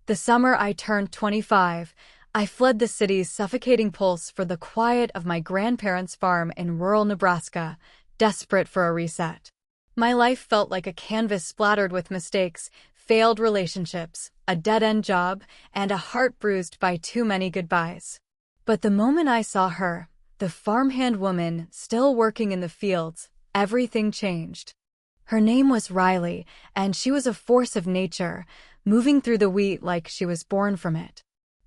The summer I turned 25, I fled the city's suffocating pulse for the quiet of my grandparents' farm in rural Nebraska, desperate for a reset. My life felt like a canvas splattered with mistakes, failed relationships, a dead-end job, and a heart bruised by too many goodbyes. But the moment I saw her, the farmhand woman still working in the fields, everything changed. Her name was Riley, and she was a force of nature, moving through the wheat like she was born from it.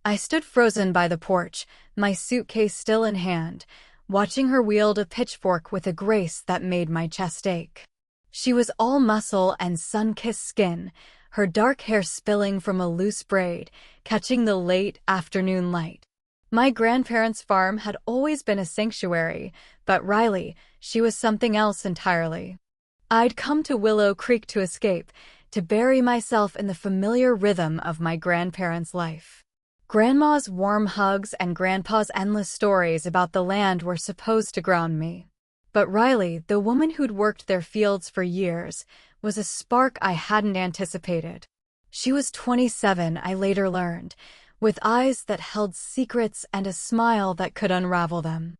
I stood frozen by the porch, my suitcase still in hand, watching her wield a pitchfork with a grace that made my chest ache. She was all muscle and sun-kissed skin, her dark hair spilling from a loose braid, catching the late afternoon light. My grandparents' farm had always been a sanctuary, but Riley, she was something else entirely. I'd come to Willow Creek to escape, to bury myself in the familiar rhythm of my grandparents' life. Grandma's warm hugs and Grandpa's endless stories about the land were supposed to ground me. But Riley, the woman who'd worked their fields for years, was a spark I hadn't anticipated. She was 27, I later learned, with eyes that held secrets and a smile that could unravel them.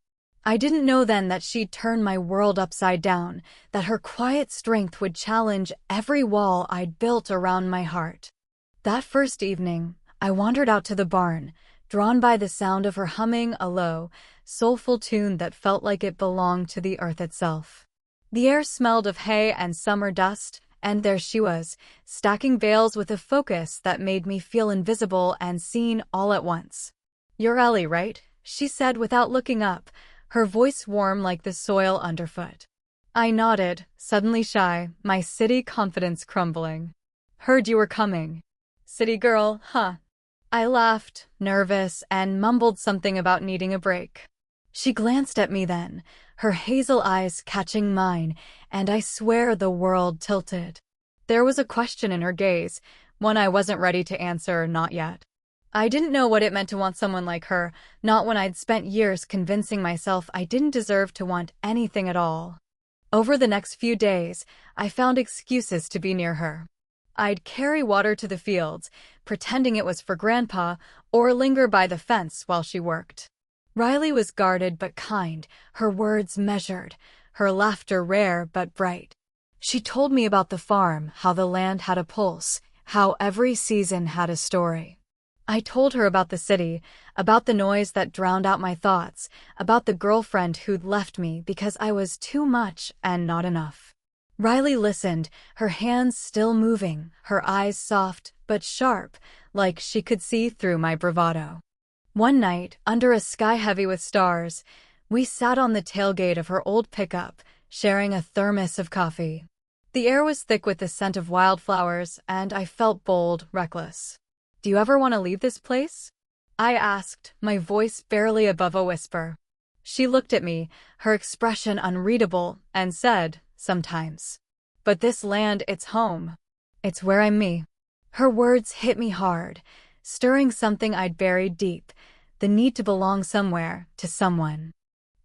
I didn't know then that she'd turn my world upside down, that her quiet strength would challenge every wall I'd built around my heart. That first evening, I wandered out to the barn, drawn by the sound of her humming a low, soulful tune that felt like it belonged to the earth itself. The air smelled of hay and summer dust, and there she was, stacking bales with a focus that made me feel invisible and seen all at once. "You're Ellie, right?" she said without looking up, her voice warm like the soil underfoot. I nodded, suddenly shy, my city confidence crumbling. "Heard you were coming. City girl, huh?" I laughed, nervous, and mumbled something about needing a break. She glanced at me then, her hazel eyes catching mine, and I swear the world tilted. There was a question in her gaze, one I wasn't ready to answer, not yet. I didn't know what it meant to want someone like her, not when I'd spent years convincing myself I didn't deserve to want anything at all. Over the next few days, I found excuses to be near her. I'd carry water to the fields, pretending it was for Grandpa, or linger by the fence while she worked. Riley was guarded but kind, her words measured, her laughter rare but bright. She told me about the farm, how the land had a pulse, how every season had a story. I told her about the city, about the noise that drowned out my thoughts, about the girlfriend who'd left me because I was too much and not enough. Riley listened, her hands still moving, her eyes soft but sharp, like she could see through my bravado. One night, under a sky heavy with stars, we sat on the tailgate of her old pickup, sharing a thermos of coffee. The air was thick with the scent of wildflowers, and I felt bold, reckless. "Do you ever want to leave this place?" I asked, my voice barely above a whisper. She looked at me, her expression unreadable, and said, "Sometimes. But this land, it's home. It's where I'm me." Her words hit me hard, stirring something I'd buried deep, the need to belong somewhere, to someone.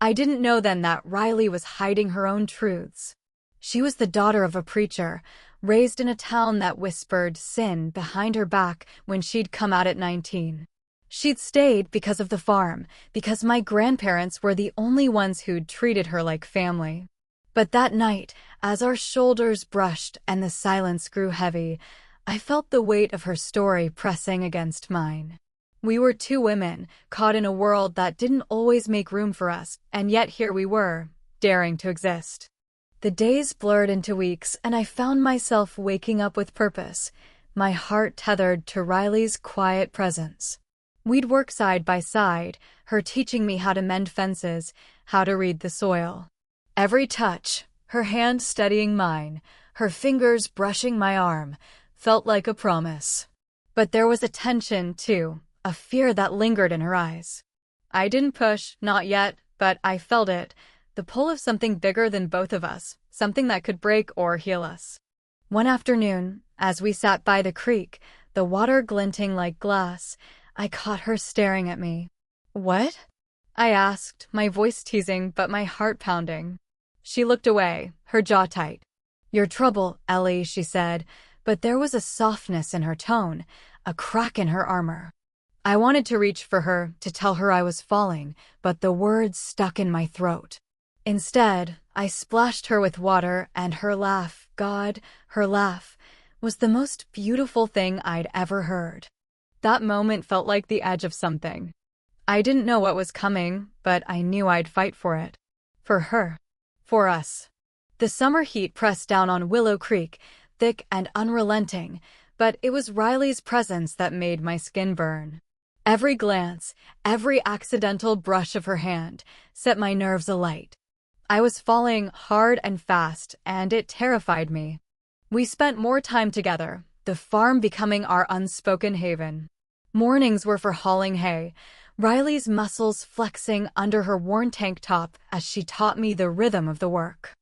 I didn't know then that Riley was hiding her own truths. She was the daughter of a preacher, raised in a town that whispered sin behind her back when she'd come out at 19. She'd stayed because of the farm, because my grandparents were the only ones who'd treated her like family. But that night, as our shoulders brushed and the silence grew heavy, I felt the weight of her story pressing against mine. We were two women, caught in a world that didn't always make room for us, and yet here we were, daring to exist. The days blurred into weeks, and I found myself waking up with purpose, my heart tethered to Riley's quiet presence. We'd work side by side, her teaching me how to mend fences, how to read the soil. Every touch, her hand steadying mine, her fingers brushing my arm, felt like a promise. But there was a tension, too, a fear that lingered in her eyes. I didn't push, not yet, but I felt it, the pull of something bigger than both of us, something that could break or heal us. One afternoon, as we sat by the creek, the water glinting like glass, I caught her staring at me. "What?" I asked, my voice teasing but my heart pounding. She looked away, her jaw tight. "Your trouble, Ellie," she said, but there was a softness in her tone, a crack in her armor. I wanted to reach for her, to tell her I was falling, but the words stuck in my throat. Instead, I splashed her with water, and her laugh, God, her laugh, was the most beautiful thing I'd ever heard. That moment felt like the edge of something. I didn't know what was coming, but I knew I'd fight for it. For her. For us. The summer heat pressed down on Willow Creek, thick and unrelenting, but it was Riley's presence that made my skin burn. Every glance, every accidental brush of her hand, set my nerves alight. I was falling hard and fast, and it terrified me. We spent more time together, the farm becoming our unspoken haven. Mornings were for hauling hay, Riley's muscles flexing under her worn tank top as she taught me the rhythm of the work.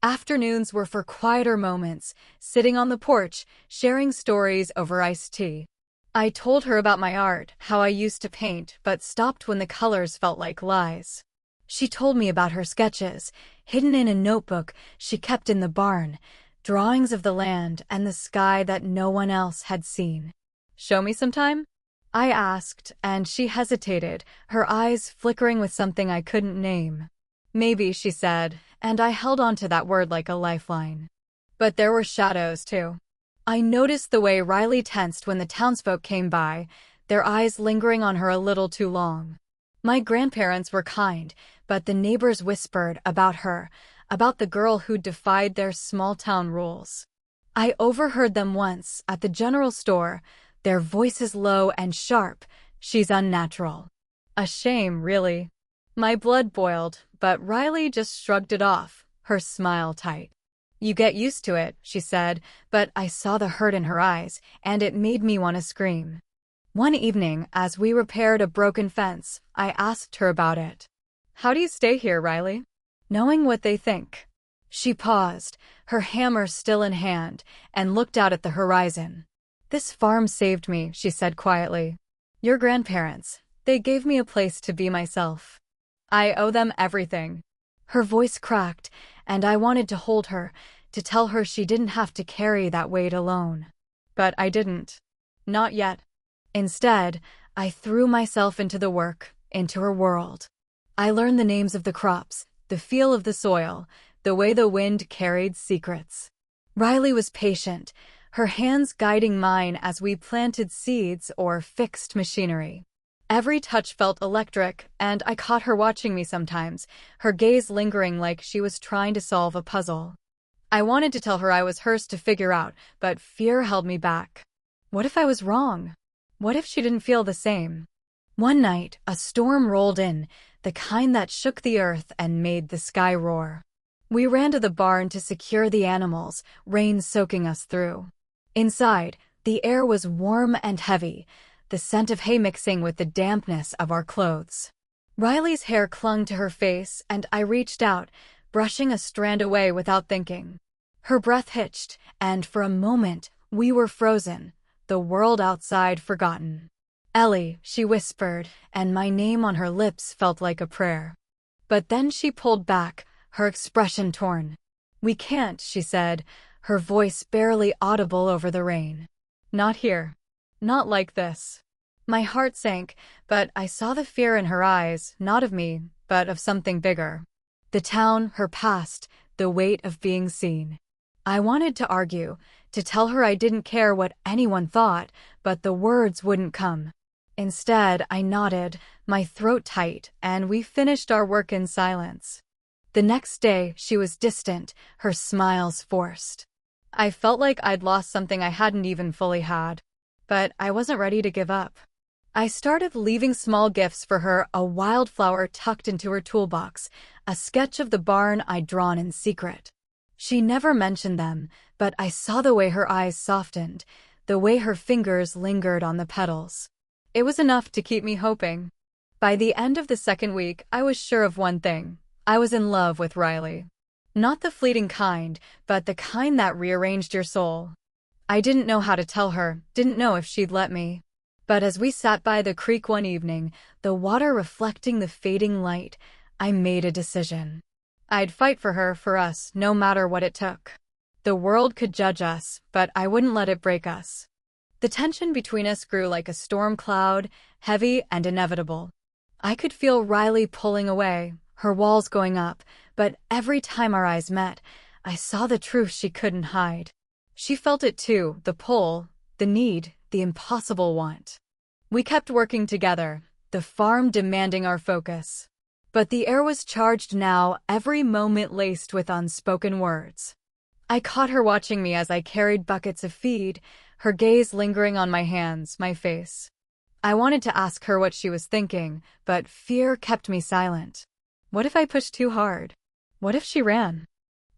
Afternoons were for quieter moments, sitting on the porch, sharing stories over iced tea. I told her about my art, how I used to paint, but stopped when the colors felt like lies. She told me about her sketches, hidden in a notebook she kept in the barn, drawings of the land and the sky that no one else had seen. "Show me sometime?" I asked, and she hesitated, her eyes flickering with something I couldn't name. "Maybe," she said, and I held on to that word like a lifeline. But there were shadows, too. I noticed the way Riley tensed when the townsfolk came by, their eyes lingering on her a little too long. My grandparents were kind, but the neighbors whispered about her, about the girl who defied their small-town rules. I overheard them once at the general store, their voices low and sharp. "She's unnatural." A shame, really. My blood boiled, but Riley just shrugged it off, her smile tight. "You get used to it," she said, but I saw the hurt in her eyes, and it made me want to scream. One evening, as we repaired a broken fence, I asked her about it. "How do you stay here, Riley?" "Knowing what they think." She paused, her hammer still in hand, and looked out at the horizon. "This farm saved me," she said quietly. "Your grandparents, they gave me a place to be myself. I owe them everything." Her voice cracked, and I wanted to hold her, to tell her she didn't have to carry that weight alone. But I didn't. Not yet. Instead, I threw myself into the work, into her world. I learned the names of the crops, the feel of the soil, the way the wind carried secrets. Riley was patient, her hands guiding mine as we planted seeds or fixed machinery. Every touch felt electric, and I caught her watching me sometimes, her gaze lingering like she was trying to solve a puzzle. I wanted to tell her I was hers to figure out, but fear held me back. What if I was wrong? What if she didn't feel the same? One night, a storm rolled in, the kind that shook the earth and made the sky roar. We ran to the barn to secure the animals, rain soaking us through. Inside, the air was warm and heavy, the scent of hay mixing with the dampness of our clothes. Riley's hair clung to her face, and I reached out, brushing a strand away without thinking. Her breath hitched, and for a moment, we were frozen, the world outside forgotten. "Ellie," she whispered, and my name on her lips felt like a prayer. But then she pulled back, her expression torn. "We can't," she said, her voice barely audible over the rain. "Not here. Not like this." My heart sank, but I saw the fear in her eyes, not of me, but of something bigger. The town, her past, the weight of being seen. I wanted to argue, to tell her I didn't care what anyone thought, but the words wouldn't come. Instead, I nodded, my throat tight, and we finished our work in silence. The next day, she was distant, her smiles forced. I felt like I'd lost something I hadn't even fully had. But I wasn't ready to give up. I started leaving small gifts for her, a wildflower tucked into her toolbox, a sketch of the barn I'd drawn in secret. She never mentioned them, but I saw the way her eyes softened, the way her fingers lingered on the petals. It was enough to keep me hoping. By the end of the second week, I was sure of one thing. I was in love with Riley. Not the fleeting kind, but the kind that rearranged your soul. I didn't know how to tell her, didn't know if she'd let me. But as we sat by the creek one evening, the water reflecting the fading light, I made a decision. I'd fight for her, for us, no matter what it took. The world could judge us, but I wouldn't let it break us. The tension between us grew like a storm cloud, heavy and inevitable. I could feel Riley pulling away, her walls going up, but every time our eyes met, I saw the truth she couldn't hide. She felt it too, the pull, the need, the impossible want. We kept working together, the farm demanding our focus. But the air was charged now, every moment laced with unspoken words. I caught her watching me as I carried buckets of feed, her gaze lingering on my hands, my face. I wanted to ask her what she was thinking, but fear kept me silent. What if I pushed too hard? What if she ran?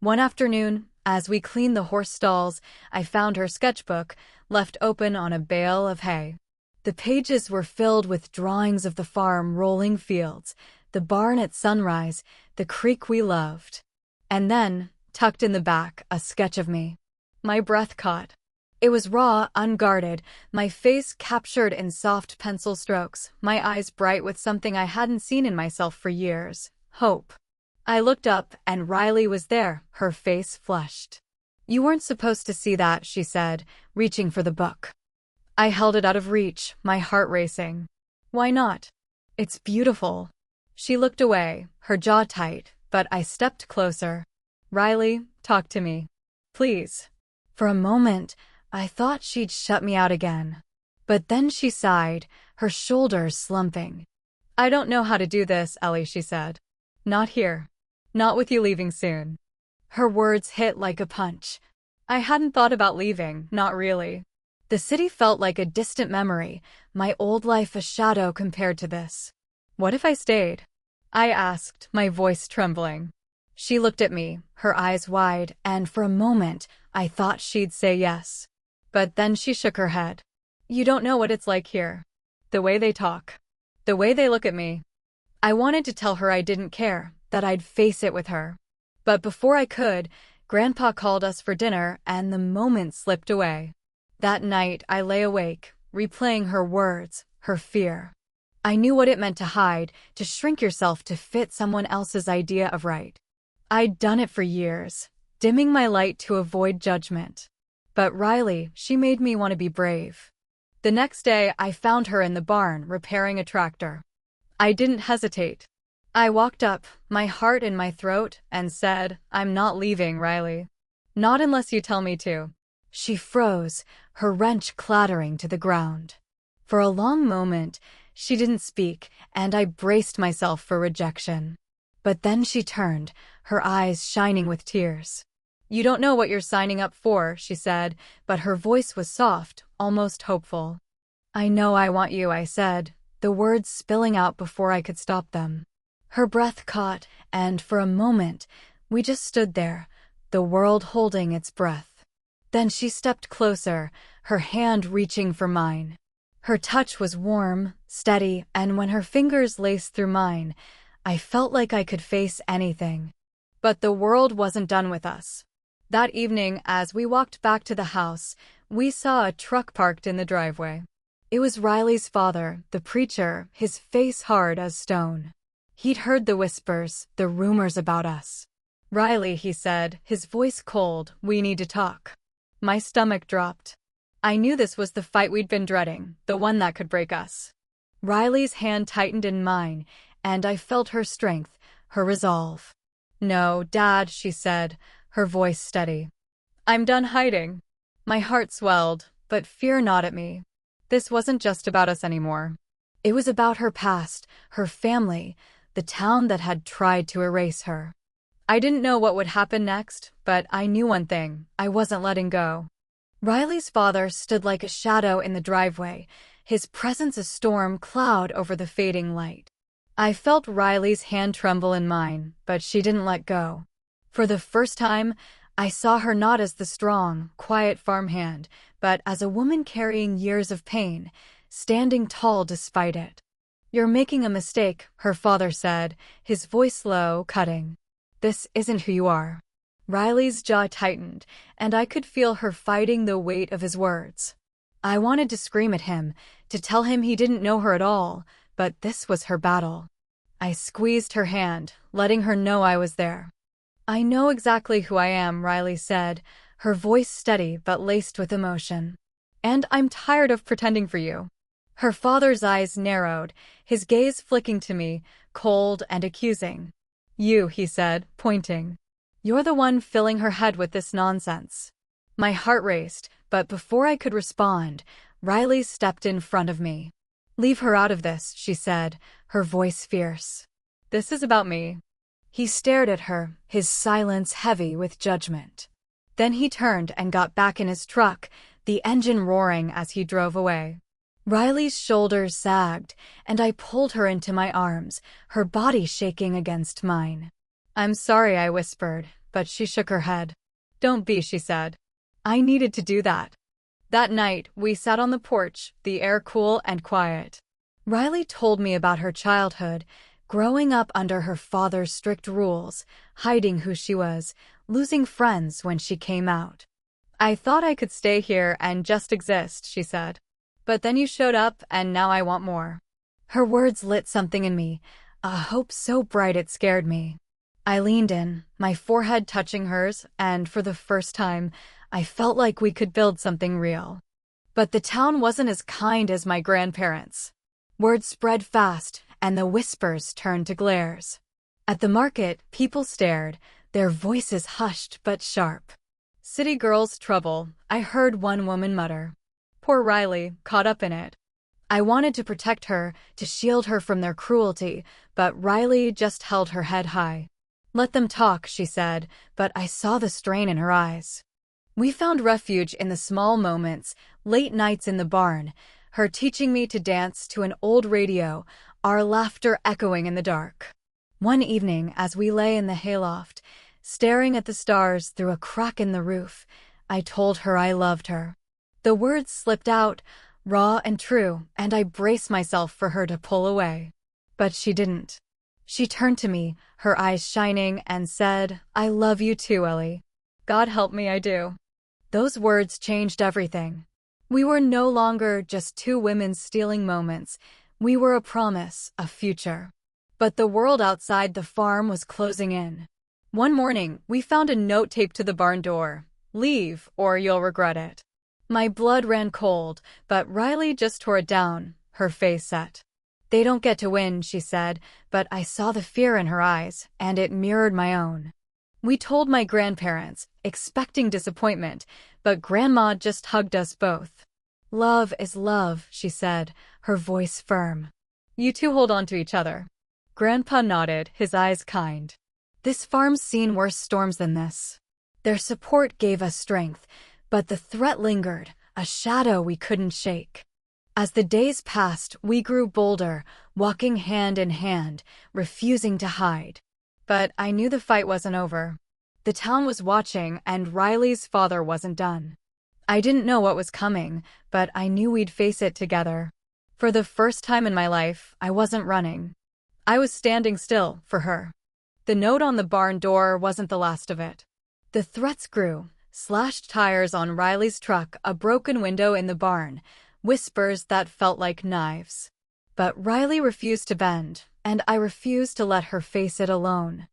One afternoon, as we cleaned the horse stalls, I found her sketchbook, left open on a bale of hay. The pages were filled with drawings of the farm, rolling fields, the barn at sunrise, the creek we loved. And then, tucked in the back, a sketch of me. My breath caught. It was raw, unguarded, my face captured in soft pencil strokes, my eyes bright with something I hadn't seen in myself for years: hope. I looked up, and Riley was there, her face flushed. "You weren't supposed to see that," she said, reaching for the book. I held it out of reach, my heart racing. "Why not? It's beautiful." She looked away, her jaw tight, but I stepped closer. "Riley, talk to me. Please." For a moment, I thought she'd shut me out again. But then she sighed, her shoulders slumping. "I don't know how to do this, Ellie," she said. "Not here. Not with you leaving soon." Her words hit like a punch. I hadn't thought about leaving, not really. The city felt like a distant memory, my old life a shadow compared to this. "What if I stayed?" I asked, my voice trembling. She looked at me, her eyes wide, and for a moment, I thought she'd say yes. But then she shook her head. "You don't know what it's like here. The way they talk. The way they look at me." I wanted to tell her I didn't care, that I'd face it with her. But before I could, Grandpa called us for dinner, and the moment slipped away. That night, I lay awake, replaying her words, her fear. I knew what it meant to hide, to shrink yourself to fit someone else's idea of right. I'd done it for years, dimming my light to avoid judgment. But Riley, she made me want to be brave. The next day, I found her in the barn, repairing a tractor. I didn't hesitate. I walked up, my heart in my throat, and said, "I'm not leaving, Riley. Not unless you tell me to." She froze, her wrench clattering to the ground. For a long moment, she didn't speak, and I braced myself for rejection. But then she turned, her eyes shining with tears. "You don't know what you're signing up for," she said, but her voice was soft, almost hopeful. "I know I want you," I said, the words spilling out before I could stop them. Her breath caught, and for a moment, we just stood there, the world holding its breath. Then she stepped closer, her hand reaching for mine. Her touch was warm, steady, and when her fingers laced through mine, I felt like I could face anything. But the world wasn't done with us. That evening, as we walked back to the house, we saw a truck parked in the driveway. It was Riley's father, the preacher, his face hard as stone. He'd heard the whispers, the rumors about us. "Riley," he said, his voice cold, "we need to talk." My stomach dropped. I knew this was the fight we'd been dreading, the one that could break us. Riley's hand tightened in mine, and I felt her strength, her resolve. "No, Dad," she said, her voice steady. "I'm done hiding." My heart swelled, but fear gnawed at me. This wasn't just about us anymore. It was about her past, her family, the town that had tried to erase her. I didn't know what would happen next, but I knew one thing: I wasn't letting go. Riley's father stood like a shadow in the driveway, his presence a storm cloud over the fading light. I felt Riley's hand tremble in mine, but she didn't let go. For the first time, I saw her not as the strong, quiet farmhand, but as a woman carrying years of pain, standing tall despite it. "You're making a mistake," her father said, his voice low, cutting. "This isn't who you are." Riley's jaw tightened, and I could feel her fighting the weight of his words. I wanted to scream at him, to tell him he didn't know her at all, but this was her battle. I squeezed her hand, letting her know I was there. "I know exactly who I am," Riley said, her voice steady but laced with emotion. And I'm tired of pretending for you. Her father's eyes narrowed, his gaze flicking to me, cold and accusing. You, he said, pointing. You're the one filling her head with this nonsense. My heart raced, but before I could respond, Riley stepped in front of me. Leave her out of this, she said, her voice fierce. This is about me. He stared at her, his silence heavy with judgment. Then he turned and got back in his truck, the engine roaring as he drove away. Riley's shoulders sagged, and I pulled her into my arms, her body shaking against mine. I'm sorry, I whispered, but she shook her head. Don't be, she said. I needed to do that. That night, we sat on the porch, the air cool and quiet. Riley told me about her childhood, growing up under her father's strict rules, hiding who she was, losing friends when she came out. I thought I could stay here and just exist, she said. But then you showed up, and now I want more. Her words lit something in me, a hope so bright it scared me. I leaned in, my forehead touching hers, and for the first time, I felt like we could build something real. But the town wasn't as kind as my grandparents. Word spread fast, and the whispers turned to glares. At the market, people stared, their voices hushed but sharp. City girl's trouble, I heard one woman mutter. Poor Riley, caught up in it. I wanted to protect her, to shield her from their cruelty, but Riley just held her head high. Let them talk, she said, but I saw the strain in her eyes. We found refuge in the small moments, late nights in the barn, her teaching me to dance to an old radio, our laughter echoing in the dark. One evening, as we lay in the hayloft, staring at the stars through a crack in the roof, I told her I loved her. The words slipped out, raw and true, and I braced myself for her to pull away. But she didn't. She turned to me, her eyes shining, and said, I love you too, Ellie. God help me, I do. Those words changed everything. We were no longer just two women stealing moments. We were a promise, a future. But the world outside the farm was closing in. One morning, we found a note taped to the barn door. Leave, or you'll regret it. My blood ran cold, but Riley just tore it down, her face set. They don't get to win, she said, but I saw the fear in her eyes, and it mirrored my own. We told my grandparents, expecting disappointment, but Grandma just hugged us both. Love is love, she said, her voice firm. You two hold on to each other. Grandpa nodded, his eyes kind. This farm's seen worse storms than this. Their support gave us strength, but the threat lingered, a shadow we couldn't shake. As the days passed, we grew bolder, walking hand in hand, refusing to hide. But I knew the fight wasn't over. The town was watching, and Riley's father wasn't done. I didn't know what was coming, but I knew we'd face it together. For the first time in my life, I wasn't running. I was standing still, for her. The note on the barn door wasn't the last of it. The threats grew. Slashed tires on Riley's truck, a broken window in the barn, whispers that felt like knives. But Riley refused to bend, and I refused to let her face it alone.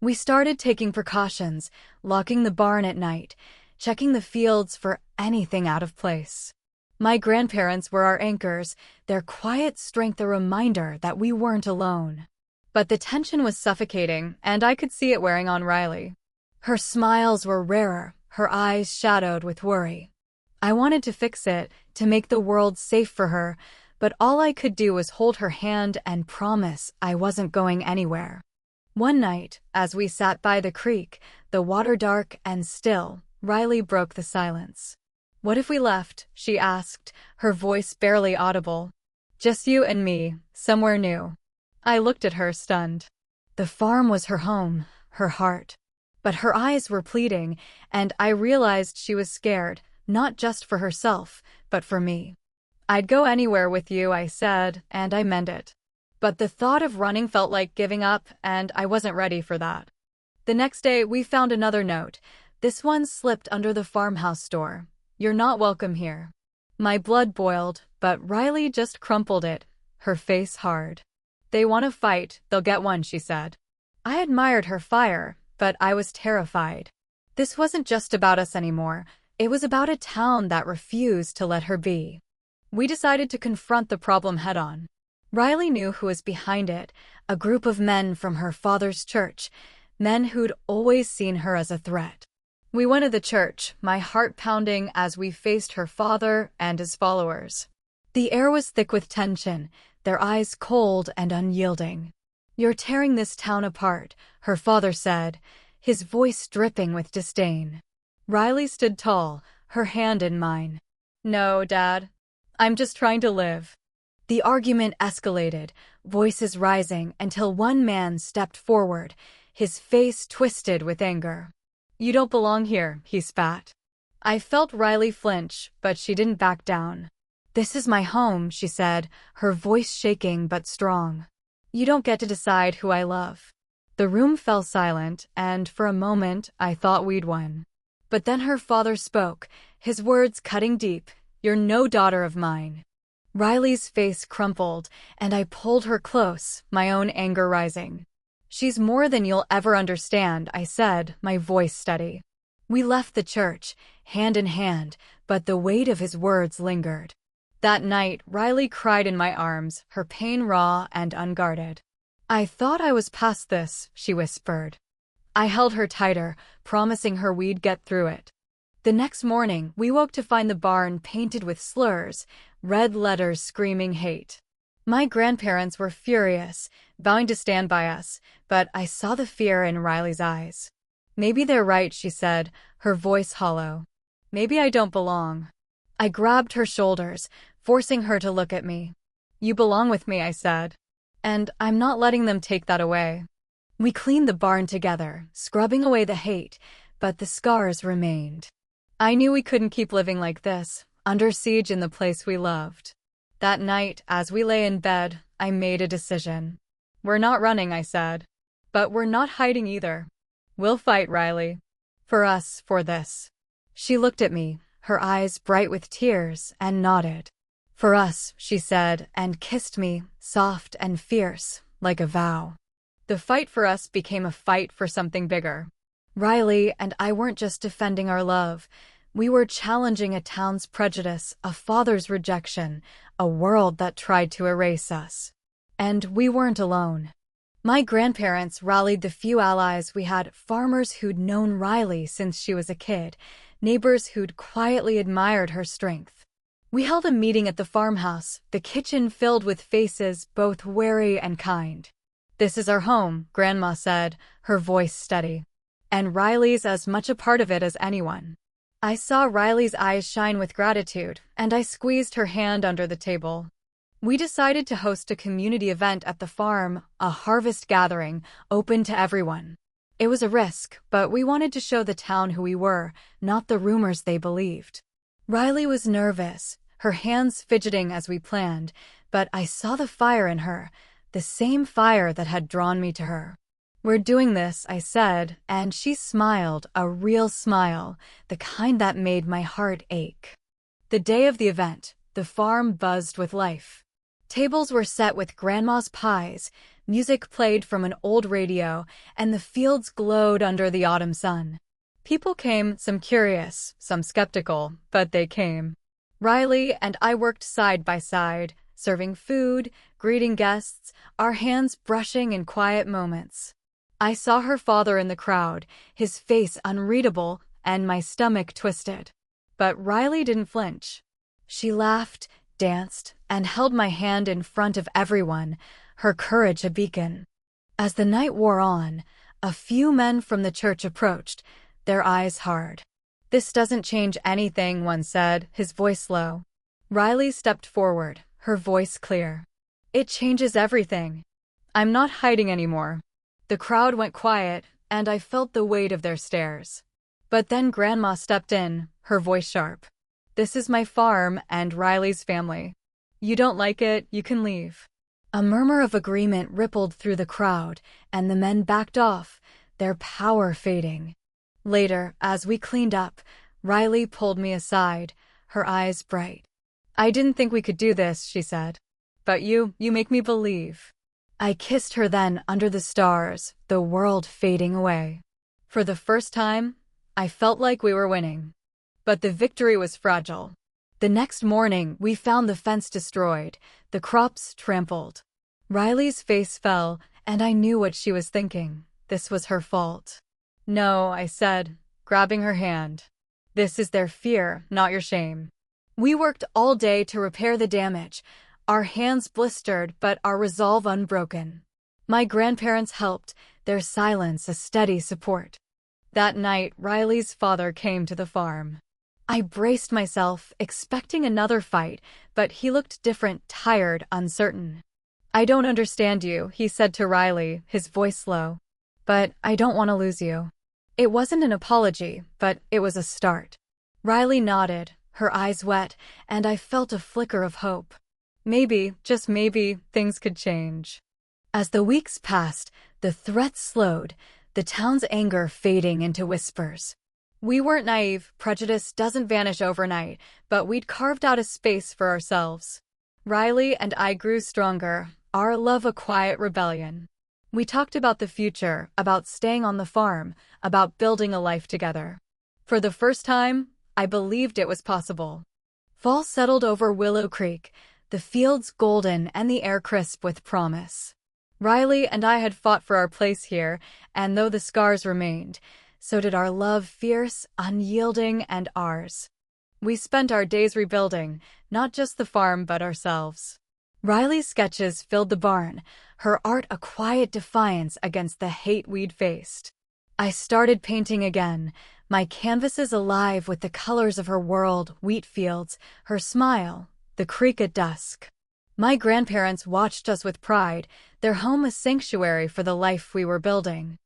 We started taking precautions, locking the barn at night, checking the fields for anything out of place. My grandparents were our anchors, their quiet strength a reminder that we weren't alone. But the tension was suffocating, and I could see it wearing on Riley. Her smiles were rarer, her eyes shadowed with worry. I wanted to fix it, to make the world safe for her, but all I could do was hold her hand and promise I wasn't going anywhere. One night, as we sat by the creek, the water dark and still, Riley broke the silence. What if we left? She asked, her voice barely audible. Just you and me, somewhere new. I looked at her, stunned. The farm was her home, her heart. But her eyes were pleading, and I realized she was scared, not just for herself, but for me. I'd go anywhere with you, I said, and I meant it. But the thought of running felt like giving up, and I wasn't ready for that. The next day, we found another note. This one slipped under the farmhouse door. You're not welcome here. My blood boiled, but Riley just crumpled it, her face hard. They want to fight, they'll get one, she said. I admired her fire, but I was terrified. This wasn't just about us anymore. It was about a town that refused to let her be. We decided to confront the problem head-on. Riley knew who was behind it, a group of men from her father's church, men who'd always seen her as a threat. We went to the church, my heart pounding as we faced her father and his followers. The air was thick with tension, their eyes cold and unyielding. "You're tearing this town apart," her father said, his voice dripping with disdain. Riley stood tall, her hand in mine. "No, Dad. I'm just trying to live." The argument escalated, voices rising until one man stepped forward, his face twisted with anger. "You don't belong here," he spat. I felt Riley flinch, but she didn't back down. "This is my home," she said, her voice shaking but strong. "You don't get to decide who I love." The room fell silent, and for a moment I thought we'd won. But then her father spoke, his words cutting deep. "You're no daughter of mine." Riley's face crumpled, and I pulled her close, my own anger rising. "She's more than you'll ever understand," I said, my voice steady. We left the church, hand in hand, but the weight of his words lingered. That night, Riley cried in my arms, her pain raw and unguarded. "I thought I was past this," she whispered. I held her tighter, promising her we'd get through it. The next morning, we woke to find the barn painted with slurs, red letters screaming hate. My grandparents were furious, vowing to stand by us, but I saw the fear in Riley's eyes. "Maybe they're right," she said, her voice hollow. "Maybe I don't belong." I grabbed her shoulders, forcing her to look at me. "You belong with me," I said. "And I'm not letting them take that away." We cleaned the barn together, scrubbing away the hate, but the scars remained. I knew we couldn't keep living like this, under siege in the place we loved. That night, as we lay in bed, I made a decision. "We're not running," I said. "But we're not hiding either. We'll fight, Riley. For us, for this." She looked at me, her eyes bright with tears, and nodded. "For us," she said, and kissed me, soft and fierce, like a vow. The fight for us became a fight for something bigger. Riley and I weren't just defending our love. We were challenging a town's prejudice, a father's rejection, a world that tried to erase us. And we weren't alone. My grandparents rallied the few allies we had, farmers who'd known Riley since she was a kid, neighbors who'd quietly admired her strength. We held a meeting at the farmhouse, the kitchen filled with faces both wary and kind. "This is our home," Grandma said, her voice steady. "And Riley's as much a part of it as anyone." I saw Riley's eyes shine with gratitude, and I squeezed her hand under the table. We decided to host a community event at the farm, a harvest gathering, open to everyone. It was a risk, but we wanted to show the town who we were, not the rumors they believed. Riley was nervous, her hands fidgeting as we planned, but I saw the fire in her, the same fire that had drawn me to her. "We're doing this," I said, and she smiled, a real smile, the kind that made my heart ache. The day of the event, the farm buzzed with life. Tables were set with Grandma's pies, music played from an old radio, and the fields glowed under the autumn sun. People came, some curious, some skeptical, but they came. Riley and I worked side by side, serving food, greeting guests, our hands brushing in quiet moments. I saw her father in the crowd, his face unreadable, and my stomach twisted. But Riley didn't flinch. She laughed, danced, and held my hand in front of everyone, her courage a beacon. As the night wore on, a few men from the church approached, their eyes hard. "This doesn't change anything," one said, his voice low. Riley stepped forward, her voice clear. "It changes everything. I'm not hiding anymore." The crowd went quiet, and I felt the weight of their stares. But then Grandma stepped in, her voice sharp. "This is my farm and Riley's family. You don't like it, you can leave." A murmur of agreement rippled through the crowd, and the men backed off, their power fading. Later, as we cleaned up, Riley pulled me aside, her eyes bright. "I didn't think we could do this," she said. "But you make me believe." I kissed her then under the stars, the world fading away. For the first time, I felt like we were winning. but the victory was fragile. The next morning, we found the fence destroyed, the crops trampled. Riley's face fell, and I knew what she was thinking. This was her fault. No, I said, grabbing her hand. This is their fear, not your shame. We worked all day to repair the damage, our hands blistered but our resolve unbroken. My grandparents helped, their silence a steady support. That night, Riley's father came to the farm. I braced myself, expecting another fight, but he looked different, tired, uncertain. I don't understand you, he said to Riley, his voice low. But I don't want to lose you. It wasn't an apology, but it was a start. Riley nodded, her eyes wet, and I felt a flicker of hope. Maybe, just maybe, things could change. As the weeks passed, the threats slowed, the town's anger fading into whispers. We weren't naive, prejudice doesn't vanish overnight, but we'd carved out a space for ourselves. Riley and I grew stronger, our love a quiet rebellion. We talked about the future, about staying on the farm, about building a life together. For the first time, I believed it was possible. Fall settled over Willow Creek, the fields golden and the air crisp with promise. Riley and I had fought for our place here, and though the scars remained, so did our love, fierce, unyielding, and ours. We spent our days rebuilding, not just the farm but ourselves. Riley's sketches filled the barn, her art a quiet defiance against the hate we'd faced. I started painting again, my canvases alive with the colors of her world, wheat fields, her smile, the creek at dusk. My grandparents watched us with pride, their home a sanctuary for the life we were building.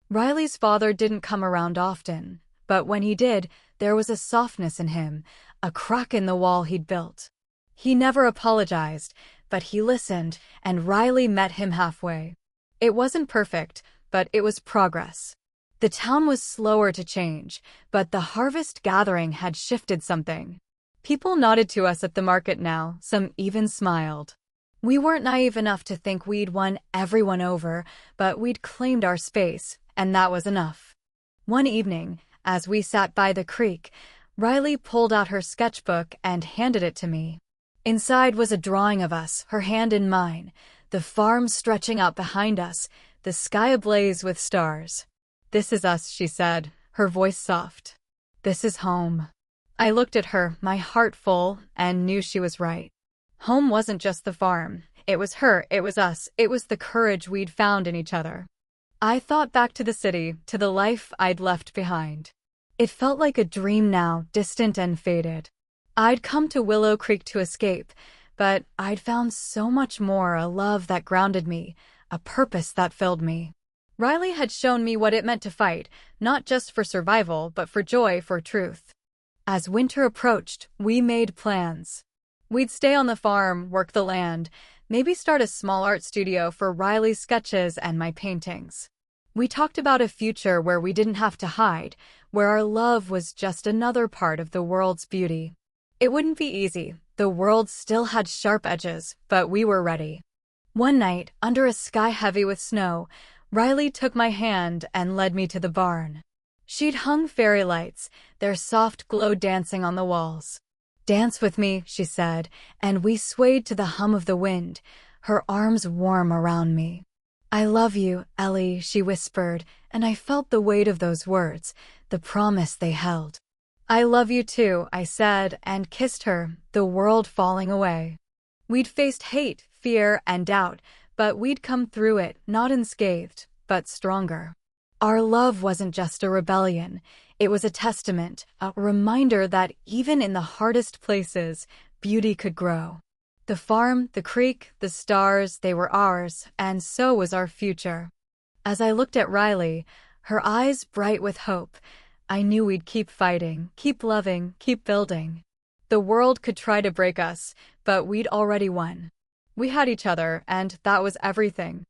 Riley's father didn't come around often, but when he did, there was a softness in him, a crack in the wall he'd built. He never apologized, but he listened, and Riley met him halfway. It wasn't perfect, but it was progress. The town was slower to change, but the harvest gathering had shifted something. People nodded to us at the market now, some even smiled. We weren't naive enough to think we'd won everyone over, but we'd claimed our space, and that was enough. One evening, as we sat by the creek, Riley pulled out her sketchbook and handed it to me. Inside was a drawing of us, her hand in mine, the farm stretching out behind us, the sky ablaze with stars. "This is us," she said, her voice soft. "This is home." I looked at her, my heart full, and knew she was right. Home wasn't just the farm. It was her, it was us, it was the courage we'd found in each other. I thought back to the city, to the life I'd left behind. It felt like a dream now, distant and faded. I'd come to Willow Creek to escape, but I'd found so much more, a love that grounded me, a purpose that filled me. Riley had shown me what it meant to fight, not just for survival, but for joy, for truth. As winter approached, we made plans. We'd stay on the farm, work the land, maybe start a small art studio for Riley's sketches and my paintings. We talked about a future where we didn't have to hide, where our love was just another part of the world's beauty. It wouldn't be easy. The world still had sharp edges, but we were ready. One night, under a sky heavy with snow, Riley took my hand and led me to the barn. She'd hung fairy lights, their soft glow dancing on the walls. "Dance with me," she said, and we swayed to the hum of the wind, her arms warm around me. "I love you, Ellie," she whispered, and I felt the weight of those words, the promise they held. "I love you too," I said, and kissed her, the world falling away. We'd faced hate, fear, and doubt, but we'd come through it, not unscathed, but stronger. Our love wasn't just a rebellion, it was a testament, a reminder that even in the hardest places, beauty could grow. The farm, the creek, the stars, they were ours, and so was our future. As I looked at Riley, her eyes bright with hope, I knew we'd keep fighting, keep loving, keep building. The world could try to break us, but we'd already won. We had each other, and that was everything.